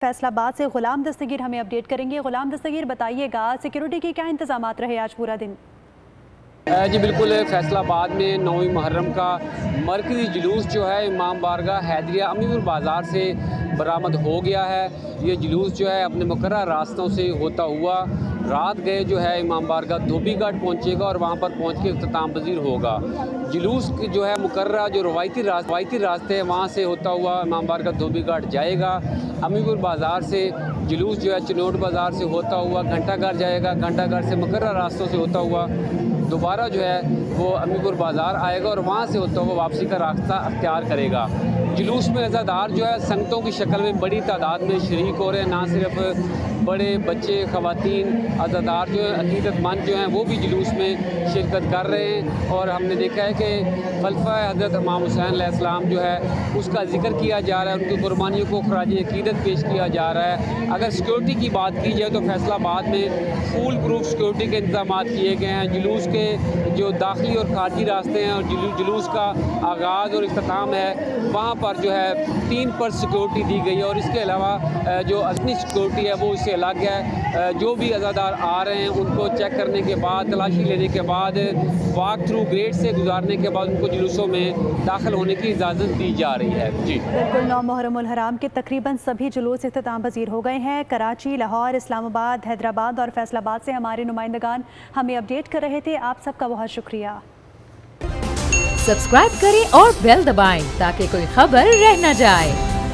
فیصل آباد سے غلام دستگیر ہمیں اپڈیٹ کریں گے۔ غلام دستگیر بتائیے گا سیکیورٹی کے کیا انتظامات رہے آج پورا دن؟ جی بالکل، فیصل آباد میں 9 محرم کا مرکزی جلوس جو ہے امام بارگاہ حیدریہ امی پور بازار سے برآمد ہو گیا ہے۔ یہ جلوس جو ہے اپنے مقررہ راستوں سے ہوتا ہوا رات گئے جو ہے امام بارگاہ دھوبی گھاٹ پہنچے گا اور وہاں پر پہنچ کے اختتام پذیر ہوگا۔ جلوس جو ہے مقررہ جو روایتی راستے ہیں وہاں سے ہوتا ہوا امام بارگاہ دھوبی گھاٹ جائے گا۔ امی پور بازار سے جلوس جو ہے چنوٹ بازار سے ہوتا ہوا گھنٹہ گھر جائے گا، گھنٹہ گھر سے مقررہ راستوں سے ہوتا ہوا دوبارہ جو ہے وہ امی پور بازار آئے گا اور وہاں سے ہوتا ہوا واپسی کا راستہ اختیار کرے گا۔ جلوس میں عزادار جو ہے سنگتوں کی شکل میں بڑی تعداد میں شریک ہو رہے ہیں، نہ صرف بڑے بچے خواتین عزادار جو ہیں عقیدت مند جو ہیں وہ بھی جلوس میں شرکت کر رہے ہیں۔ اور ہم نے دیکھا ہے کہ خلفۂ حضرت امام حسین علیہ السلام جو ہے اس کا ذکر کیا جا رہا ہے، ان کی قربانیوں کو خراج عقیدت پیش کیا جا رہا ہے۔ اگر سیکورٹی کی بات کی جائے تو فیصل آباد میں فول پروف سیکورٹی کے انتظامات کیے گئے ہیں۔ جلوس کے جو داخلی اور خارجی راستے ہیں اور جلوس کا آغاز اور اختتام ہے وہاں پر جو ہے 3 پر سیکورٹی دی گئی ہے اور اس کے علاوہ جو اپنی سیکورٹی ہے وہ اس سے الگ ہے۔ جو بھی عزادار آ رہے ہیں ان کو چیک کرنے کے بعد، تلاشی لینے کے بعد، واک تھرو گیٹ سے گزارنے کے بعد ان کو جلوسوں میں داخل ہونے کی اجازت دی جا رہی ہے۔ جی بالکل، 9 محرم الحرام کے تقریباً سبھی جلوس اختتام پذیر ہو گئے ہیں۔ کراچی، لاہور، اسلام آباد، حیدرآباد اور فیصل آباد سے ہمارے نمائندگان ہمیں اپڈیٹ کر رہے تھے۔ آپ سب کا بہت شکریہ۔ سبسکرائب کریں اور بیل دبائیں تاکہ کوئی خبر رہ نہ جائے۔